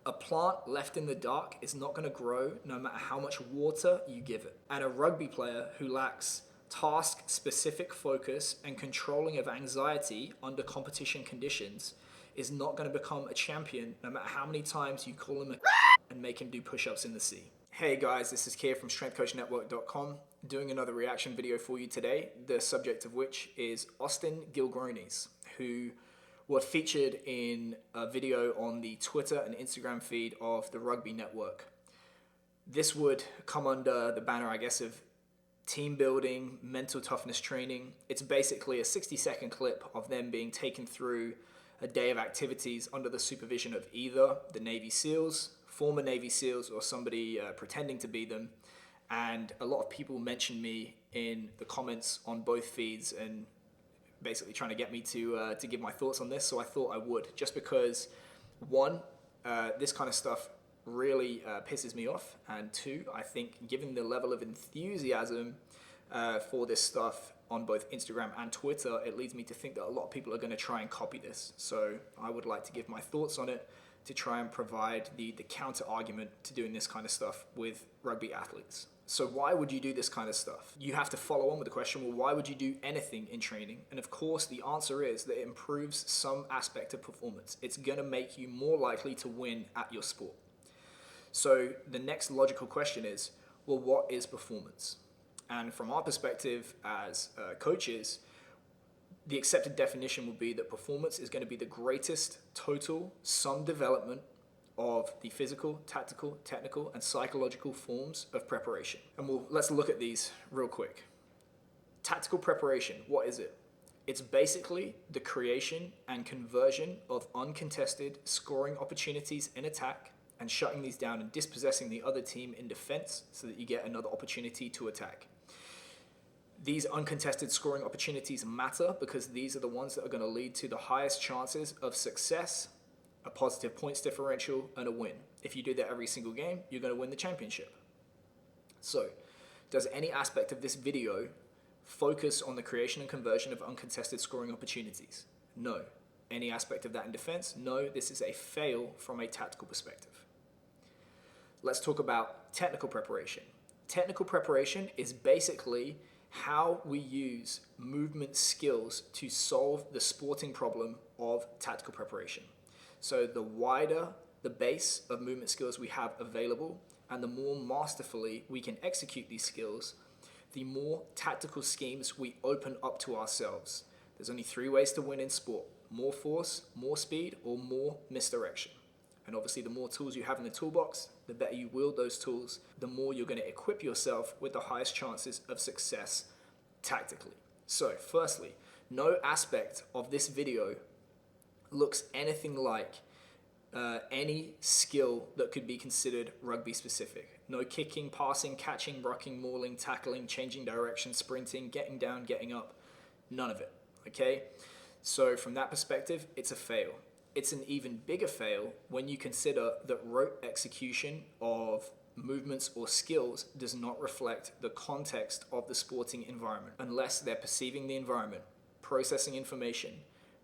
A plant left in the dark is not going to grow no matter how much water you give it. And a rugby player who lacks task-specific focus and controlling of anxiety under competition conditions is not going to become a champion no matter how many times you call him a and make him do push-ups in the sea. Hey guys, this is Keir from strengthcoachnetwork.com doing another reaction video for you today, the subject of which is Austin Gilgronis, who were featured in a video on the Twitter and Instagram feed of the Rugby Network. This would come under the banner, I guess, of team building, mental toughness training. It's basically a 60-second clip of them being taken through a day of activities under the supervision of either the Navy SEALs, former Navy SEALs, or somebody pretending to be them. And a lot of people mentioned me in the comments on both feeds and basically trying to get me to give my thoughts on this. So I thought I would, just because one, this kind of stuff really pisses me off, and two, I think given the level of enthusiasm for this stuff on both Instagram and Twitter, it leads me to think that a lot of people are going to try and copy this. So I would like to give my thoughts on it to try and provide the counter argument to doing this kind of stuff with rugby athletes. So why would you do this kind of stuff? You have to follow on with the question, well, why would you do anything in training? And of course, the answer is that it improves some aspect of performance. It's going to make you more likely to win at your sport. So the next logical question is, well, what is performance? And from our perspective as coaches, the accepted definition would be that performance is going to be the greatest total sum development of the physical, tactical, technical, and psychological forms of preparation. And let's look at these real quick. Tactical preparation, what is it? It's basically the creation and conversion of uncontested scoring opportunities in attack and shutting these down and dispossessing the other team in defense so that you get another opportunity to attack. These uncontested scoring opportunities matter because these are the ones that are going to lead to the highest chances of success, a positive points differential, and a win. If you do that every single game, you're going to win the championship. So, does any aspect of this video focus on the creation and conversion of uncontested scoring opportunities? No. Any aspect of that in defense? No. This is a fail from a tactical perspective. Let's talk about technical preparation. Technical preparation is basically how we use movement skills to solve the sporting problem of tactical preparation. So the wider the base of movement skills we have available, and the more masterfully we can execute these skills, the more tactical schemes we open up to ourselves. There's only 3 ways to win in sport: more force, more speed, or more misdirection. And obviously the more tools you have in the toolbox, the better you wield those tools, the more you're going to equip yourself with the highest chances of success tactically. So firstly, no aspect of this video looks anything like any skill that could be considered rugby specific. No kicking, passing, catching, rucking, mauling, tackling, changing direction, sprinting, getting down, getting up, none of it, okay? So from that perspective, it's a fail. It's an even bigger fail when you consider that rote execution of movements or skills does not reflect the context of the sporting environment, unless they're perceiving the environment, processing information,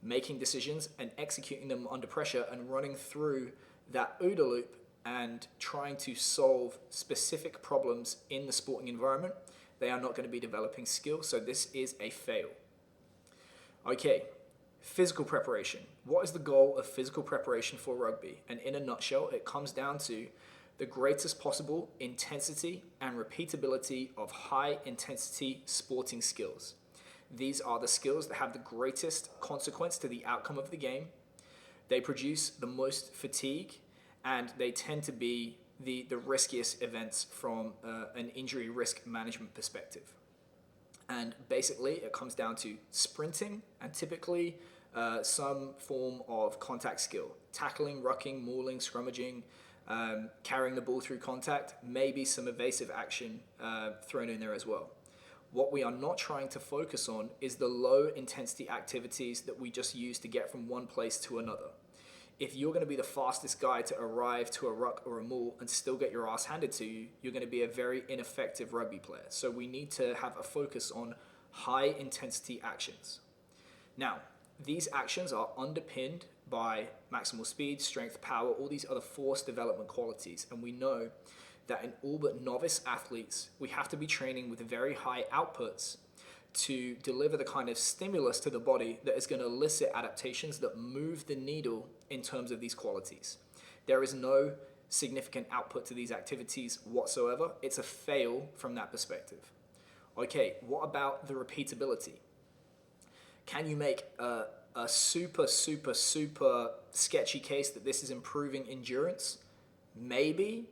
making decisions, and executing them under pressure and running through that OODA loop and trying to solve specific problems in the sporting environment. They are not going to be developing skill, so this is a fail. Okay, physical preparation. What is the goal of physical preparation for rugby? And in a nutshell, it comes down to the greatest possible intensity and repeatability of high intensity sporting skills. These are the skills that have the greatest consequence to the outcome of the game. They produce the most fatigue, and they tend to be the riskiest events from an injury risk management perspective. And basically, it comes down to sprinting and typically some form of contact skill. Tackling, rucking, mauling, scrummaging, carrying the ball through contact, maybe some evasive action thrown in there as well. What we are not trying to focus on is the low intensity activities that we just use to get from one place to another. If you're going to be the fastest guy to arrive to a ruck or a maul and still get your ass handed to you, you're going to be a very ineffective rugby player. So we need to have a focus on high intensity actions. Now, these actions are underpinned by maximal speed, strength, power, all these other force development qualities. And we know that in all but novice athletes, we have to be training with very high outputs to deliver the kind of stimulus to the body that is going to elicit adaptations that move the needle in terms of these qualities. There is no significant output to these activities whatsoever. It's a fail from that perspective. Okay, what about the repeatability? Can you make a super sketchy case that this is improving endurance? Maybe.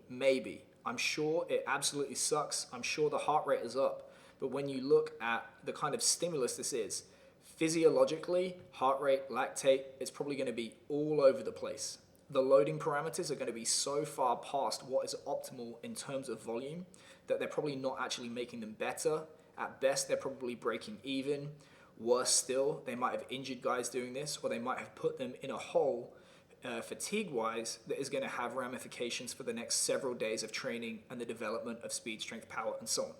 I'm sure it absolutely sucks. I'm sure the heart rate is up. But when you look at the kind of stimulus this is, physiologically, heart rate, lactate, it's probably going to be all over the place. The loading parameters are going to be so far past what is optimal in terms of volume that they're probably not actually making them better. At best, they're probably breaking even. Worse still, they might have injured guys doing this, or they might have put them in a hole fatigue-wise that is going to have ramifications for the next several days of training and the development of speed, strength, power, and so on.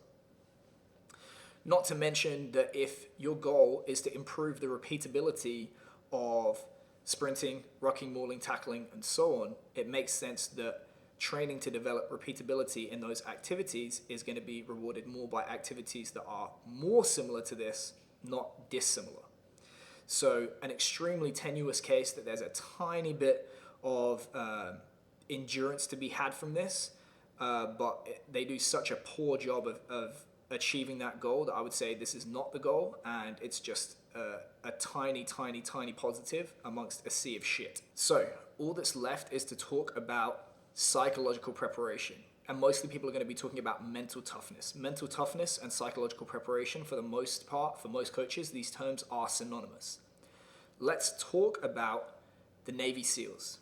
Not to mention that if your goal is to improve the repeatability of sprinting, rucking, mauling, tackling, and so on, it makes sense that training to develop repeatability in those activities is going to be rewarded more by activities that are more similar to this, not dissimilar. So an extremely tenuous case that there's a tiny bit of endurance to be had from this, but they do such a poor job of achieving that goal that I would say this is not the goal, and it's just a tiny positive amongst a sea of shit. So all that's left is to talk about psychological preparation. And mostly people are going to be talking about mental toughness. Mental toughness and psychological preparation, for the most part, for most coaches, these terms are synonymous. Let's talk about the Navy SEALs.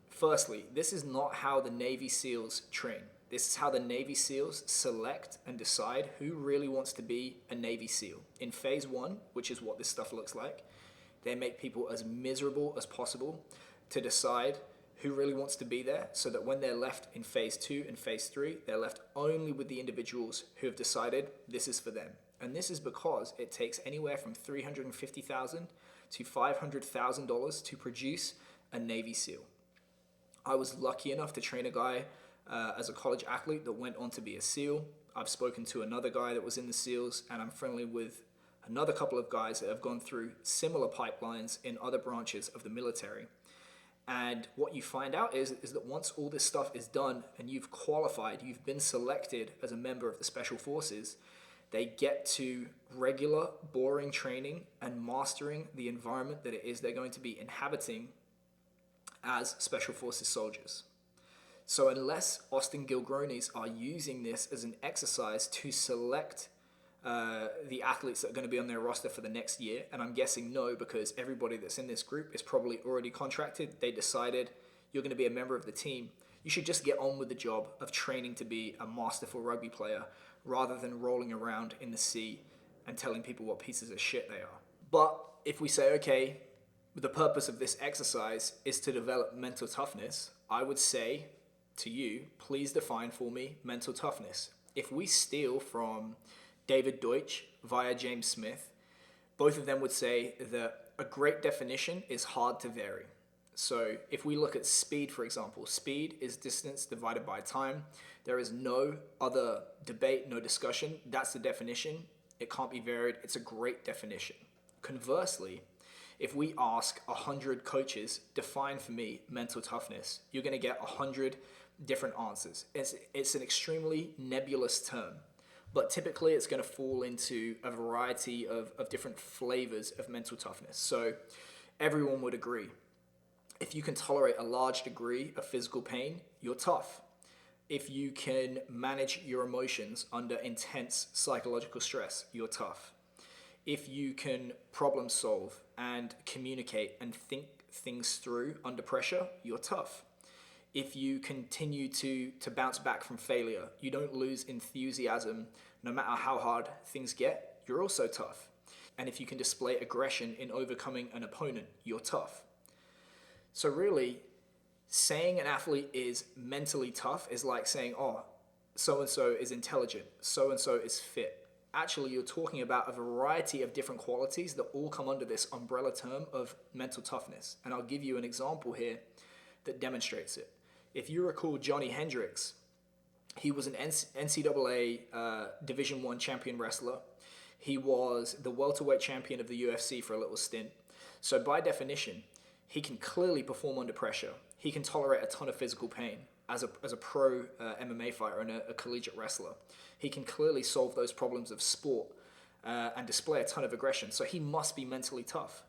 Firstly, this is not how the Navy SEALs train. This is how the Navy SEALs select and decide who really wants to be a Navy SEAL. In phase 1, which is what this stuff looks like, they make people as miserable as possible to decide who really wants to be there, so that when they're left in phase 2 and phase 3, they're left only with the individuals who have decided this is for them. And this is because it takes anywhere from $350,000 to $500,000 to produce a Navy SEAL. I was lucky enough to train a guy as a college athlete that went on to be a SEAL. I've spoken to another guy that was in the SEALs, and I'm friendly with another couple of guys that have gone through similar pipelines in other branches of the military. And what you find out is that once all this stuff is done and you've qualified, you've been selected as a member of the Special Forces, they get to regular, boring training and mastering the environment that it is they're going to be inhabiting as Special Forces soldiers. So unless Austin Gilgronis are using this as an exercise to select the athletes that are going to be on their roster for the next year, and I'm guessing no, because everybody that's in this group is probably already contracted. They decided you're going to be a member of the team. You should just get on with the job of training to be a masterful rugby player rather than rolling around in the sea and telling people what pieces of shit they are. But if we say, okay, the purpose of this exercise is to develop mental toughness, I would say to you, please define for me mental toughness. If we steal from David Deutsch via James Smith, both of them would say that a great definition is hard to vary. So if we look at speed, for example, speed is distance divided by time. There is no other debate, no discussion. That's the definition. It can't be varied. It's a great definition. Conversely, if we ask 100 coaches, define for me mental toughness, you're going to get 100 different answers. It's an extremely nebulous term. But typically it's going to fall into a variety of different flavors of mental toughness. So everyone would agree. If you can tolerate a large degree of physical pain, you're tough. If you can manage your emotions under intense psychological stress, you're tough. If you can problem solve and communicate and think things through under pressure, you're tough. If you continue to bounce back from failure, you don't lose enthusiasm no matter how hard things get, you're also tough. And if you can display aggression in overcoming an opponent, you're tough. So really, saying an athlete is mentally tough is like saying, oh, so-and-so is intelligent, so-and-so is fit. Actually, you're talking about a variety of different qualities that all come under this umbrella term of mental toughness. And I'll give you an example here that demonstrates it. If you recall Johnny Hendricks, he was an NCAA Division I champion wrestler. He was the welterweight champion of the UFC for a little stint. So by definition, he can clearly perform under pressure. He can tolerate a ton of physical pain as a pro MMA fighter and a collegiate wrestler. He can clearly solve those problems of sport and display a ton of aggression. So he must be mentally tough.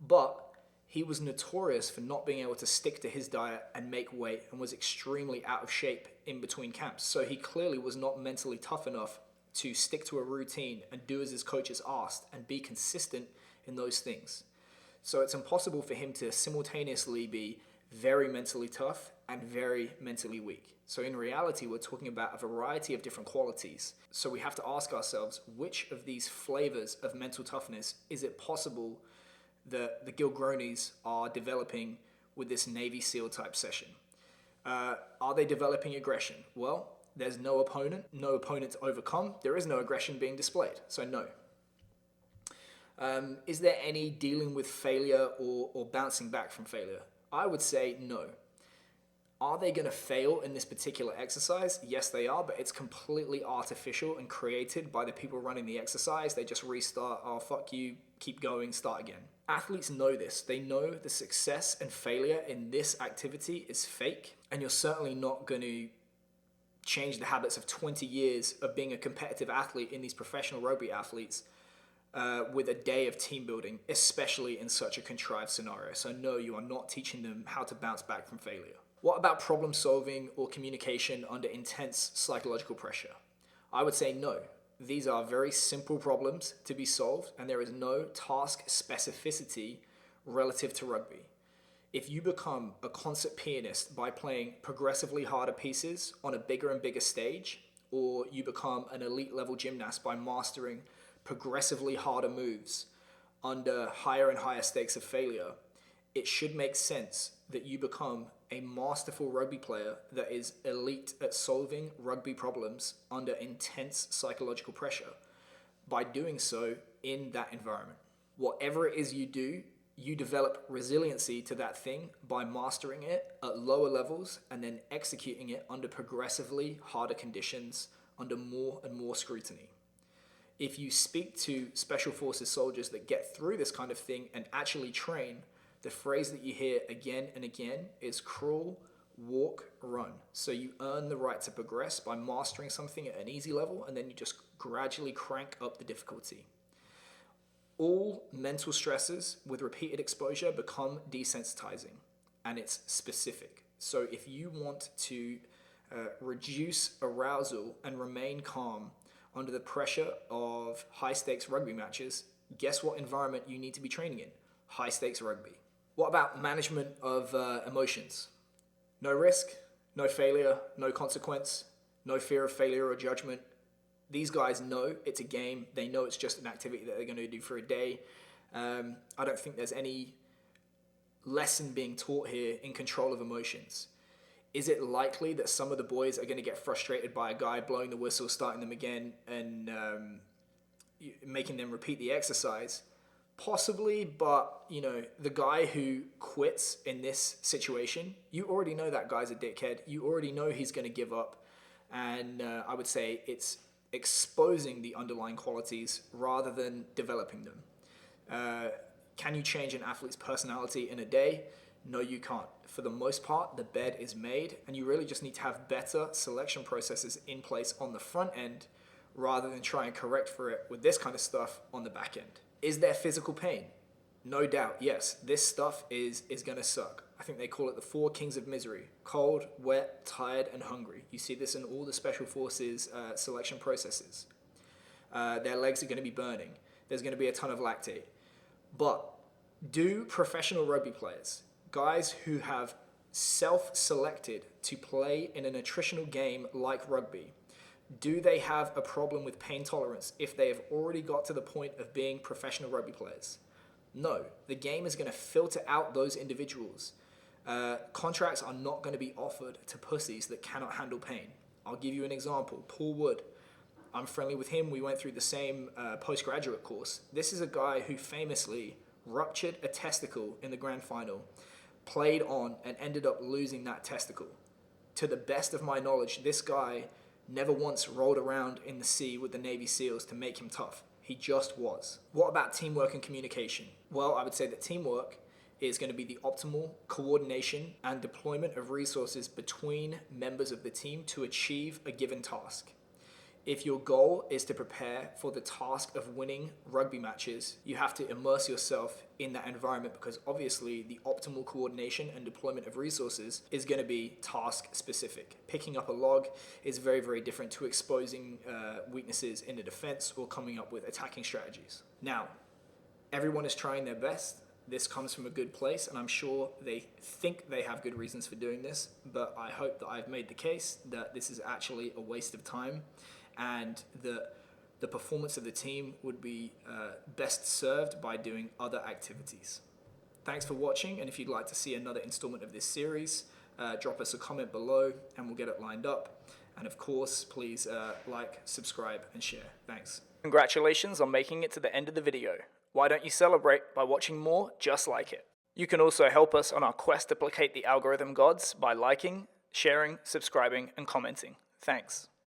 But he was notorious for not being able to stick to his diet and make weight, and was extremely out of shape in between camps. So he clearly was not mentally tough enough to stick to a routine and do as his coaches asked and be consistent in those things. So it's impossible for him to simultaneously be very mentally tough and very mentally weak. So in reality, we're talking about a variety of different qualities. So we have to ask ourselves, which of these flavors of mental toughness is it possible that the Gilgronis are developing with this Navy SEAL type session? Are they developing aggression? Well, there's no opponent to overcome. There is no aggression being displayed, so no. Is there any dealing with failure or bouncing back from failure? I would say no. Are they going to fail in this particular exercise? Yes, they are, but it's completely artificial and created by the people running the exercise. They just restart, oh, fuck you, keep going, start again. Athletes know this. They know the success and failure in this activity is fake, and you're certainly not going to change the habits of 20 years of being a competitive athlete in these professional rugby athletes with a day of team building, especially in such a contrived scenario. So no, you are not teaching them how to bounce back from failure. What about problem solving or communication under intense psychological pressure? I would say no. These are very simple problems to be solved, and there is no task specificity relative to rugby. If you become a concert pianist by playing progressively harder pieces on a bigger and bigger stage, or you become an elite level gymnast by mastering progressively harder moves under higher and higher stakes of failure, it should make sense that you become a masterful rugby player that is elite at solving rugby problems under intense psychological pressure by doing so in that environment. Whatever it is you do, you develop resiliency to that thing by mastering it at lower levels and then executing it under progressively harder conditions, under more and more scrutiny. If you speak to special forces soldiers that get through this kind of thing and actually train, the phrase that you hear again and again is crawl, walk, run. So you earn the right to progress by mastering something at an easy level, and then you just gradually crank up the difficulty. All mental stresses with repeated exposure become desensitizing, and it's specific. So if you want to reduce arousal and remain calm under the pressure of high stakes rugby matches, guess what environment you need to be training in? High stakes rugby. What about management of emotions? No risk, no failure, no consequence, no fear of failure or judgment. These guys know it's a game. They know it's just an activity that they're going to do for a day. I don't think there's any lesson being taught here in control of emotions. Is it likely that some of the boys are going to get frustrated by a guy blowing the whistle, starting them again, and making them repeat the exercise? Possibly, but the guy who quits in this situation, you already know that guy's a dickhead. You already know he's going to give up, and I would say it's exposing the underlying qualities rather than developing them. Can you change an athlete's personality in a day? No, you can't. For the most part, the bed is made, and you really just need to have better selection processes in place on the front end rather than try and correct for it with this kind of stuff on the back end. Is there physical pain? No doubt, yes. This stuff is going to suck. I think they call it the 4 kings of misery: cold, wet, tired, and hungry. You see this in all the special forces selection processes. Their legs are going to be burning. There's going to be a ton of lactate. But do professional rugby players, guys who have self-selected to play in an attritional game like rugby, do they have a problem with pain tolerance if they have already got to the point of being professional rugby players? No. The game is going to filter out those individuals. Contracts are not going to be offered to pussies that cannot handle pain. I'll give you an example. Paul Wood. I'm friendly with him. We went through the same postgraduate course. This is a guy who famously ruptured a testicle in the grand final, played on, and ended up losing that testicle. To the best of my knowledge, this guy never once rolled around in the sea with the Navy SEALs to make him tough. He just was. What about teamwork and communication? Well, I would say that teamwork is going to be the optimal coordination and deployment of resources between members of the team to achieve a given task. If your goal is to prepare for the task of winning rugby matches, you have to immerse yourself in that environment, because obviously the optimal coordination and deployment of resources is going to be task specific. Picking up a log is very, very different to exposing weaknesses in the defense or coming up with attacking strategies. Now, everyone is trying their best. This comes from a good place, and I'm sure they think they have good reasons for doing this, but I hope that I've made the case that this is actually a waste of time, and the performance of the team would be best served by doing other activities. Thanks for watching, and if you'd like to see another installment of this series, drop us a comment below and we'll get it lined up. And of course, please like, subscribe, and share. Thanks. Congratulations on making it to the end of the video. Why don't you celebrate by watching more just like it? You can also help us on our quest to placate the algorithm gods by liking, sharing, subscribing, and commenting. Thanks.